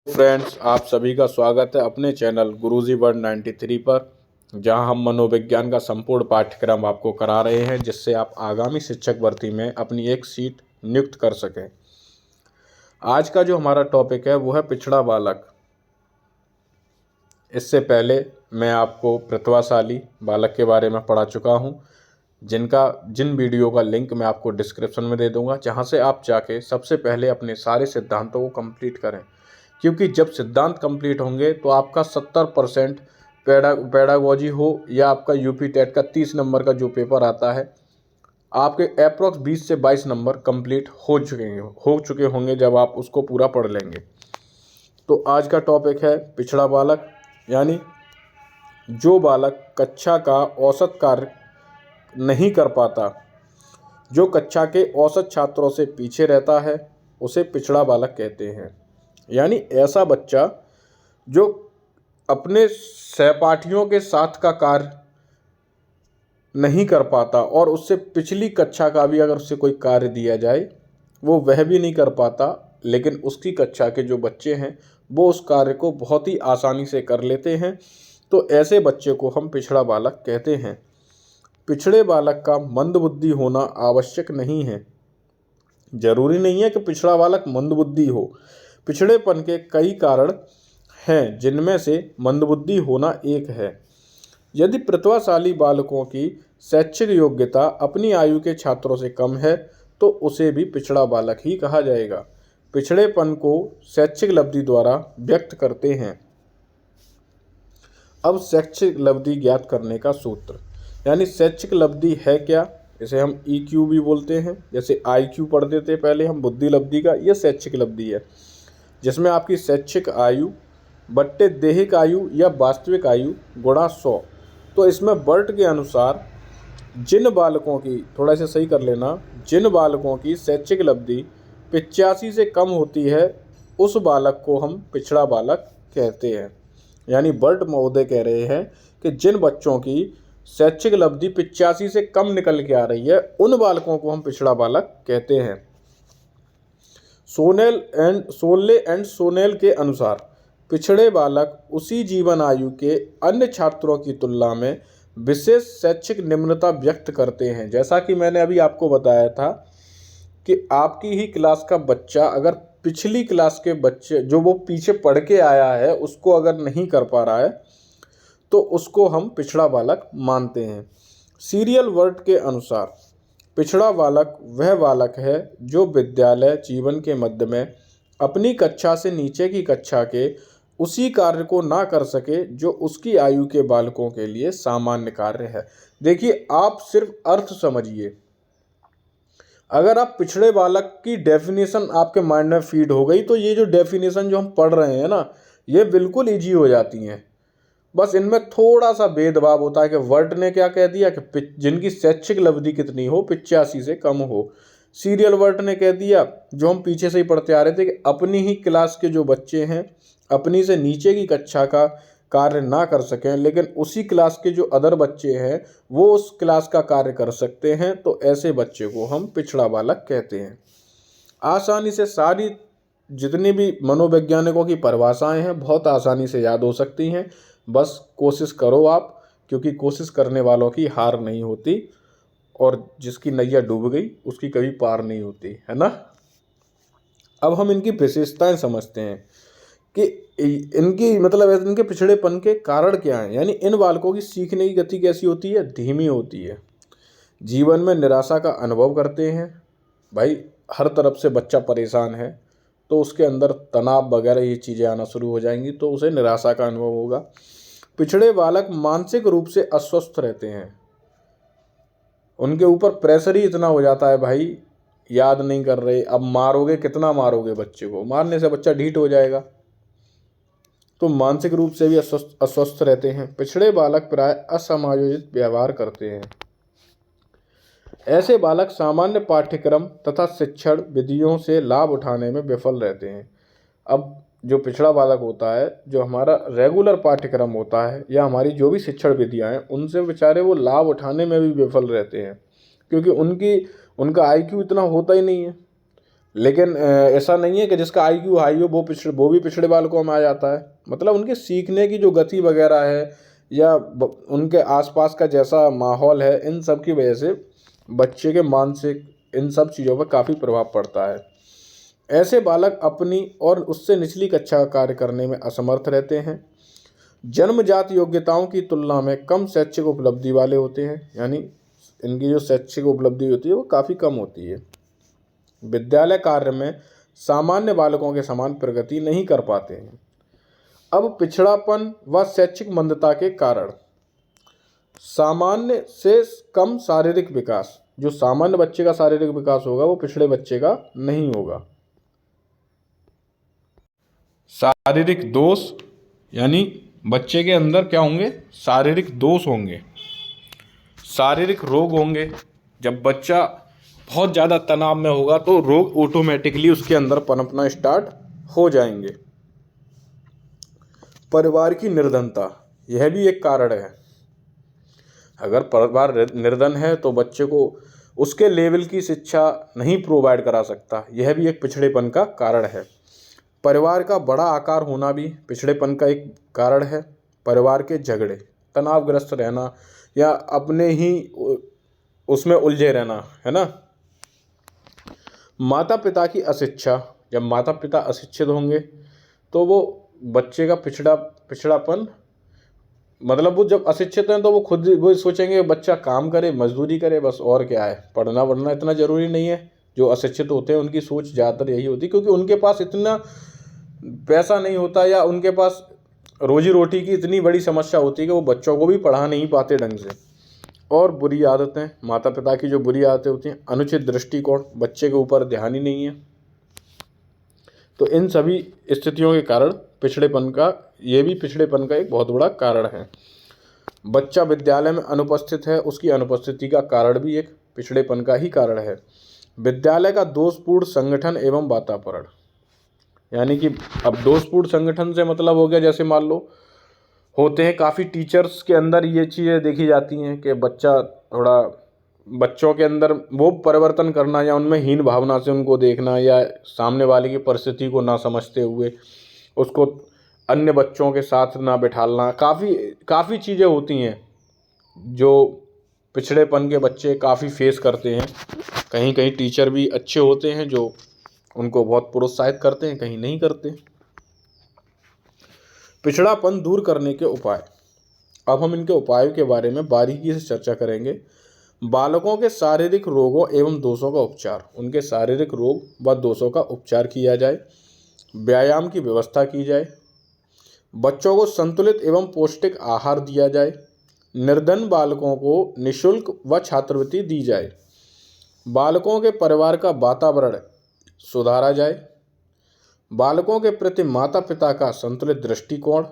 Friends, आप सभी का स्वागत है अपने चैनल गुरुजी वर्ल्ड 93 पर, जहां हम मनोविज्ञान का संपूर्ण पाठ्यक्रम आपको करा रहे हैं, जिससे आप आगामी शिक्षक भर्ती में अपनी एक सीट नियुक्त कर सकें। आज का जो हमारा टॉपिक है वो है पिछड़ा बालक। इससे पहले मैं आपको प्रतिभाशाली बालक के बारे में पढ़ा चुका हूं, जिन वीडियो का लिंक मैं आपको डिस्क्रिप्शन में दे दूंगा, जहां से आप जाके सबसे पहले अपने सारे सिद्धांतों को कंप्लीट करें। क्योंकि जब सिद्धांत कंप्लीट होंगे तो आपका 70% पेडागोजी हो या आपका यूपी टेट का 30 नंबर का जो पेपर आता है, आपके अप्रॉक्स 20 से 22 नंबर कंप्लीट हो चुके होंगे जब आप उसको पूरा पढ़ लेंगे। तो आज का टॉपिक है पिछड़ा बालक, यानी जो बालक कक्षा का औसत कार्य नहीं कर पाता, जो कक्षा के औसत छात्रों से पीछे रहता है, उसे पिछड़ा बालक कहते हैं। यानी ऐसा बच्चा जो अपने सहपाठियों के साथ का कार्य नहीं कर पाता और उससे पिछली कक्षा का भी अगर उससे कोई कार्य दिया जाए वो वह भी नहीं कर पाता, लेकिन उसकी कक्षा के जो बच्चे हैं वो उस कार्य को बहुत ही आसानी से कर लेते हैं। तो ऐसे बच्चे को हम पिछड़ा बालक कहते हैं। पिछड़े बालक का मंदबुद्धि होना आवश्यक नहीं है। जरूरी नहीं है कि पिछड़ा बालक मंदबुद्धि हो। पिछड़ेपन के कई कारण हैं, जिनमें से मंदबुद्धि होना एक है। यदि प्रतिभाशाली बालकों की शैक्षिक योग्यता अपनी आयु के छात्रों से कम है तो उसे भी पिछड़ा बालक ही कहा जाएगा। पिछड़ेपन को शैक्षिक लब्धि द्वारा व्यक्त करते हैं। अब शैक्षिक लब्धि ज्ञात करने का सूत्र, यानी शैक्षिक लब्धि है क्या, इसे हम EQ भी बोलते हैं। जैसे IQ पढ़ते थे पहले हम बुद्धि लब्धि का, यह शैक्षिक लब्धि है, जिसमें आपकी शैक्षिक आयु बट्टे दैहिक आयु या वास्तविक आयु गुणा 100। तो इसमें वर्ट के अनुसार जिन बालकों की, थोड़ा सा सही कर लेना, जिन बालकों की शैक्षिक लब्धि 85 से कम होती है उस बालक को हम पिछड़ा बालक कहते हैं। यानी वर्ट महोदय कह रहे हैं कि जिन बच्चों की शैक्षिक लब्धि 85 से कम निकल के आ रही है उन बालकों को हम पिछड़ा बालक कहते हैं। सोले एंड सोनेल के अनुसार पिछड़े बालक उसी जीवन आयु के अन्य छात्रों की तुलना में विशेष शैक्षिक निम्नता व्यक्त करते हैं। जैसा कि मैंने अभी आपको बताया था कि आपकी ही क्लास का बच्चा अगर पिछली क्लास के बच्चे जो वो पीछे पढ़ के आया है उसको अगर नहीं कर पा रहा है तो उसको हम पिछड़ा बालक मानते हैं। सीरियल वर्ड के अनुसार पिछड़ा बालक वह बालक है जो विद्यालय जीवन के मध्य में अपनी कक्षा से नीचे की कक्षा के उसी कार्य को ना कर सके जो उसकी आयु के बालकों के लिए सामान्य कार्य है। देखिए, आप सिर्फ अर्थ समझिए। अगर आप पिछड़े बालक की डेफिनेशन आपके माइंड में फीड हो गई तो ये जो डेफिनेशन जो हम पढ़ रहे हैं ना, ये बिल्कुल ईजी हो जाती हैं। बस इनमें थोड़ा सा भेदभाव होता है कि वर्ड ने क्या कह दिया कि जिनकी शैक्षिक लब्धि कितनी हो, 85 से कम हो। सीरियल वर्ड ने कह दिया, जो हम पीछे से ही पढ़ते आ रहे थे, कि अपनी ही क्लास के जो बच्चे हैं अपनी से नीचे की कक्षा का कार्य ना कर सकें, लेकिन उसी क्लास के जो अदर बच्चे हैं वो उस क्लास का कार्य कर सकते हैं, तो ऐसे बच्चे को हम पिछड़ा बालक कहते हैं। आसानी से सारी जितनी भी मनोवैज्ञानिकों की परिभाषाएं हैं बहुत आसानी से याद हो सकती हैं। बस कोशिश करो आप, क्योंकि कोशिश करने वालों की हार नहीं होती और जिसकी नैया डूब गई उसकी कभी पार नहीं होती, है ना। अब हम इनकी विशेषताएं समझते हैं कि इनकी मतलब इनके पिछड़ेपन के कारण क्या हैं। यानी इन बालकों की सीखने की गति कैसी होती है, धीमी होती है। जीवन में निराशा का अनुभव करते हैं। भाई, हर तरफ से बच्चा परेशान है तो उसके अंदर तनाव वगैरह ये चीज़ें आना शुरू हो जाएंगी, तो उसे निराशा का अनुभव होगा। पिछड़े बालक मानसिक रूप से अस्वस्थ रहते हैं। उनके ऊपर प्रेशर ही इतना हो जाता है, भाई याद नहीं कर रहे, अब मारोगे कितना मारोगे बच्चे को, मारने से बच्चा ढीठ हो जाएगा। तो मानसिक रूप से भी अस्वस्थ रहते हैं। पिछड़े बालक प्राय असमायोजित व्यवहार करते हैं। ऐसे बालक सामान्य पाठ्यक्रम तथा शिक्षण विधियों से लाभ उठाने में विफल रहते हैं। अब जो पिछड़ा बालक होता है, जो हमारा रेगुलर पाठ्यक्रम होता है या हमारी जो भी शिक्षण विधियां हैं, उनसे बेचारे वो लाभ उठाने में भी विफल रहते हैं, क्योंकि उनका IQ इतना होता ही नहीं है। लेकिन ऐसा नहीं है कि जिसका IQ हाई हो वो भी पिछड़े बालकों में आ जाता है। मतलब उनके सीखने की जो गति वगैरह है या उनके आसपास का जैसा माहौल है, इन सब की वजह से बच्चे के मानसिक इन सब चीज़ों पर काफ़ी प्रभाव पड़ता है। ऐसे बालक अपनी और उससे निचली कक्षा का कार्य करने में असमर्थ रहते हैं, जन्मजात योग्यताओं की तुलना में कम शैक्षिक उपलब्धि वाले होते हैं, यानी इनकी जो शैक्षिक उपलब्धि होती है वो काफ़ी कम होती है। विद्यालय कार्य में सामान्य बालकों के समान प्रगति नहीं कर पाते हैं। अब पिछड़ापन व शैक्षिक मंदता के कारण सामान्य से कम शारीरिक विकास, जो सामान्य बच्चे का शारीरिक विकास होगा वो पिछड़े बच्चे का नहीं होगा। शारीरिक दोष, यानी बच्चे के अंदर क्या होंगे, शारीरिक दोष होंगे, शारीरिक रोग होंगे। जब बच्चा बहुत ज़्यादा तनाव में होगा तो रोग ऑटोमेटिकली उसके अंदर पनपना स्टार्ट हो जाएंगे। परिवार की निर्धनता, यह भी एक कारण है। अगर परिवार निर्धन है तो बच्चे को उसके लेवल की शिक्षा नहीं प्रोवाइड करा सकता, यह भी एक पिछड़ेपन का कारण है। परिवार का बड़ा आकार होना भी पिछड़ेपन का एक कारण है। परिवार के झगड़े, तनावग्रस्त रहना या अपने ही उसमें उलझे रहना, है ना। माता पिता की अशिक्षा, जब माता पिता अशिक्षित होंगे तो वो बच्चे का पिछड़ापन, मतलब वो जब अशिक्षित हैं तो वो खुद वो सोचेंगे बच्चा काम करे, मजदूरी करे, बस और क्या है, पढ़ना वढ़ना इतना ज़रूरी नहीं है। जो अशिक्षित होते हैं उनकी सोच ज़्यादातर यही होती है, क्योंकि उनके पास इतना पैसा नहीं होता या उनके पास रोजी रोटी की इतनी बड़ी समस्या होती है कि वो बच्चों को भी पढ़ा नहीं पाते ढंग से। और बुरी आदतें, माता पिता की जो बुरी आदतें होती हैं, अनुचित दृष्टिकोण, बच्चे के ऊपर ध्यान ही नहीं है। तो इन सभी स्थितियों के कारण पिछड़ेपन का, ये भी पिछड़ेपन का एक बहुत बड़ा कारण है। बच्चा विद्यालय में अनुपस्थित है, उसकी अनुपस्थिति का कारण भी एक पिछड़ेपन का ही कारण है। विद्यालय का दोषपूर्ण संगठन एवं वातावरण, यानी कि अब दोषपूर्ण संगठन से मतलब हो गया, जैसे मान लो होते हैं काफ़ी टीचर्स के अंदर ये चीज़ें देखी जाती हैं कि बच्चा थोड़ा, बच्चों के अंदर वो परिवर्तन करना या उनमें हीन भावना से उनको देखना या सामने वाले की परिस्थिति को ना समझते हुए उसको अन्य बच्चों के साथ ना बिठालना, काफ़ी चीज़ें होती हैं जो पिछड़ेपन के बच्चे काफ़ी फेस करते हैं। कहीं कहीं टीचर भी अच्छे होते हैं जो उनको बहुत प्रोत्साहित करते हैं, कहीं नहीं करते। पिछड़ापन दूर करने के उपाय, अब हम इनके उपायों के बारे में बारीकी से चर्चा करेंगे। बालकों के शारीरिक रोगों एवं दोषों का उपचार, उनके शारीरिक रोग व दोषों का उपचार किया जाए, व्यायाम की व्यवस्था की जाए, बच्चों को संतुलित एवं पौष्टिक आहार दिया जाए, निर्धन बालकों को निःशुल्क व छात्रवृत्ति दी जाए, बालकों के परिवार का वातावरण सुधारा जाए, बालकों के प्रति माता पिता का संतुलित दृष्टिकोण,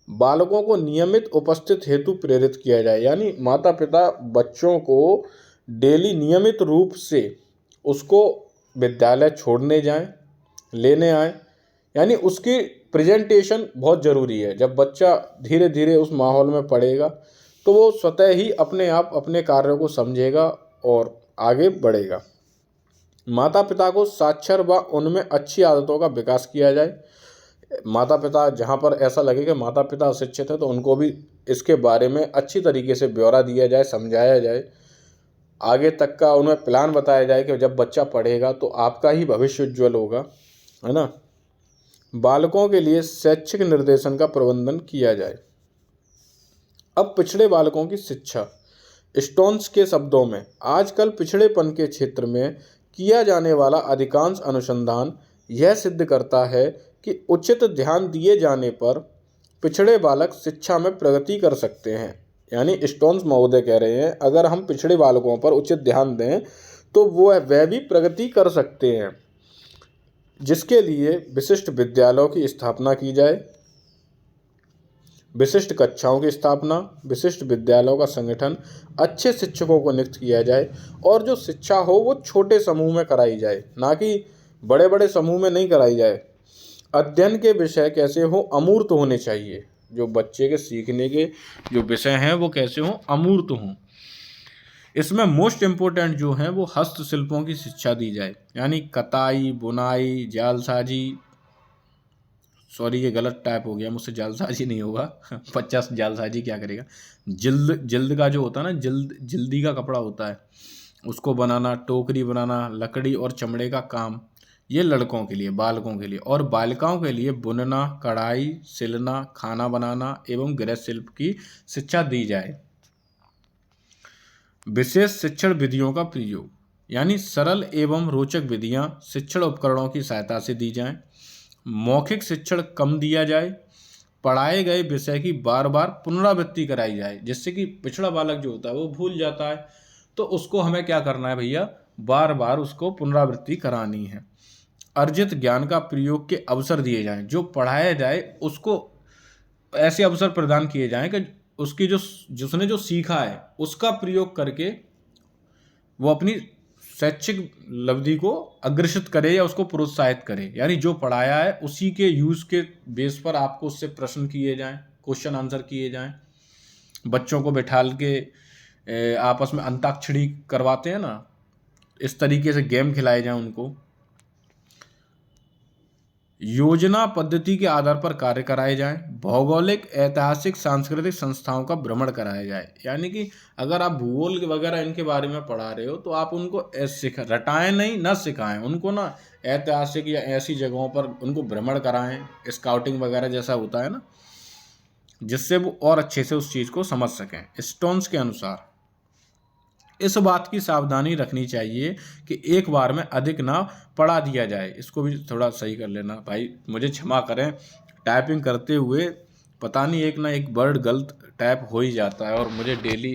बालकों को नियमित उपस्थित हेतु प्रेरित किया जाए, यानी माता पिता बच्चों को डेली नियमित रूप से उसको विद्यालय छोड़ने जाएं, लेने आए, यानी उसकी प्रेजेंटेशन बहुत ज़रूरी है। जब बच्चा धीरे धीरे उस माहौल में पढ़ेगा तो वो स्वतः ही अपने आप अपने कार्यों को समझेगा और आगे बढ़ेगा। माता पिता को साक्षर व उनमें अच्छी आदतों का विकास किया जाए। माता पिता, जहाँ पर ऐसा लगे कि माता पिता अशिक्षित है तो उनको भी इसके बारे में अच्छी तरीके से ब्यौरा दिया जाए, समझाया जाए, आगे तक का उन्हें प्लान बताया जाए कि जब बच्चा पढ़ेगा तो आपका ही भविष्य उज्ज्वल होगा, है ना। बालकों के लिए शैक्षिक निर्देशन का प्रबंधन किया जाए। अब पिछड़े बालकों की शिक्षा, स्टोन्स के शब्दों में, आजकल पिछड़ेपन के क्षेत्र में किया जाने वाला अधिकांश अनुसंधान यह सिद्ध करता है कि उचित ध्यान दिए जाने पर पिछड़े बालक शिक्षा में प्रगति कर सकते हैं। यानी स्टोन्स महोदय कह रहे हैं अगर हम पिछड़े बालकों पर उचित ध्यान दें तो वह भी प्रगति कर सकते हैं, जिसके लिए विशिष्ट विद्यालयों की स्थापना की जाए, विशिष्ट कक्षाओं की स्थापना, विशिष्ट विद्यालयों का संगठन, अच्छे शिक्षकों को नियुक्त किया जाए और जो शिक्षा हो वो छोटे समूह में कराई जाए, ना कि बड़े बड़े समूह में नहीं कराई जाए। अध्ययन के विषय कैसे हो, अमूर्त होने चाहिए। जो बच्चे के सीखने के जो विषय हैं वो कैसे हों, अमूर्त हों। इसमें मोस्ट इम्पोर्टेंट जो है वो हस्तशिल्पों की शिक्षा दी जाए, यानी कताई, बुनाई, जालसाजी, सॉरी ये गलत टाइप हो गया मुझसे, जालसाजी नहीं होगा 50 जालसाजी क्या करेगा। जिल्द का जो होता है ना, जिल्दी का कपड़ा होता है, उसको बनाना, टोकरी बनाना, लकड़ी और चमड़े का काम, ये लड़कों के लिए, बालकों के लिए। और बालिकाओं के लिए बुनना, कढ़ाई, सिलना, खाना बनाना एवं गृह शिल्प की शिक्षा दी जाए। विशेष शिक्षण विधियों का प्रयोग, यानी सरल एवं रोचक विधियां शिक्षण उपकरणों की सहायता से दी जाएं। मौखिक शिक्षण कम दिया जाए। पढ़ाए गए विषय की बार बार पुनरावृत्ति कराई जाए, जिससे कि पिछड़ा बालक जो होता है वो भूल जाता है, तो उसको हमें क्या करना है भैया, बार बार उसको पुनरावृत्ति करानी है। अर्जित ज्ञान का प्रयोग के अवसर दिए जाएं, जो पढ़ाया जाए उसको ऐसे अवसर प्रदान किए जाएं कि उसकी जिसने जो सीखा है उसका प्रयोग करके वो अपनी शैक्षिक लब्धि को अग्रसित करे या उसको प्रोत्साहित करे। यानी जो पढ़ाया है उसी के यूज के बेस पर आपको उससे प्रश्न किए जाएं, क्वेश्चन आंसर किए जाएं। बच्चों को बैठाल के आपस में अंताक्षरी करवाते हैं ना, इस तरीके से गेम खिलाए जाएं उनको। योजना पद्धति के आधार पर कार्य कराए जाएं। भौगोलिक, ऐतिहासिक, सांस्कृतिक संस्थाओं का भ्रमण कराया जाए। यानी कि अगर आप भूगोल वगैरह इनके बारे में पढ़ा रहे हो तो आप उनको रटाएं नहीं, ना सिखाएं उनको, ना ऐतिहासिक या ऐसी जगहों पर उनको भ्रमण कराएं, स्काउटिंग वगैरह जैसा होता है ना, जिससे वो और अच्छे से उस चीज़ को समझ सकें। स्टोन्स के अनुसार इस बात की सावधानी रखनी चाहिए कि एक बार में अधिक ना पढ़ा दिया जाए। इसको भी थोड़ा सही कर लेना भाई, मुझे क्षमा करें, टाइपिंग करते हुए पता नहीं एक ना एक वर्ड गलत टाइप हो ही जाता है और मुझे डेली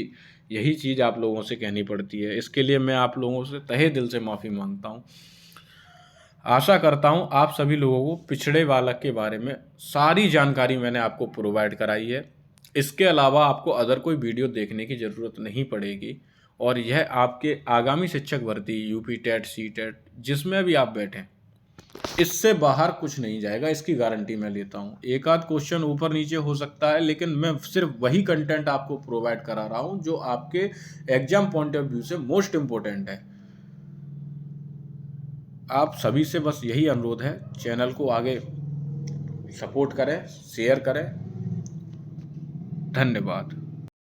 यही चीज़ आप लोगों से कहनी पड़ती है। इसके लिए मैं आप लोगों से तहे दिल से माफ़ी मांगता हूँ। आशा करता हूँ आप सभी लोगों को पिछड़े बालक के बारे में सारी जानकारी मैंने आपको प्रोवाइड कराई है। इसके अलावा आपको अदर कोई वीडियो देखने की ज़रूरत नहीं पड़ेगी और यह आपके आगामी शिक्षक भर्ती, यूपी टेट, सी टेट, जिसमें भी आप बैठें, इससे बाहर कुछ नहीं जाएगा, इसकी गारंटी मैं लेता हूँ। एक आध क्वेश्चन ऊपर नीचे हो सकता है, लेकिन मैं सिर्फ वही कंटेंट आपको प्रोवाइड करा रहा हूँ जो आपके एग्जाम पॉइंट ऑफ व्यू से मोस्ट इम्पोर्टेंट है। आप सभी से बस यही अनुरोध है, चैनल को आगे सपोर्ट करें, शेयर करें। धन्यवाद।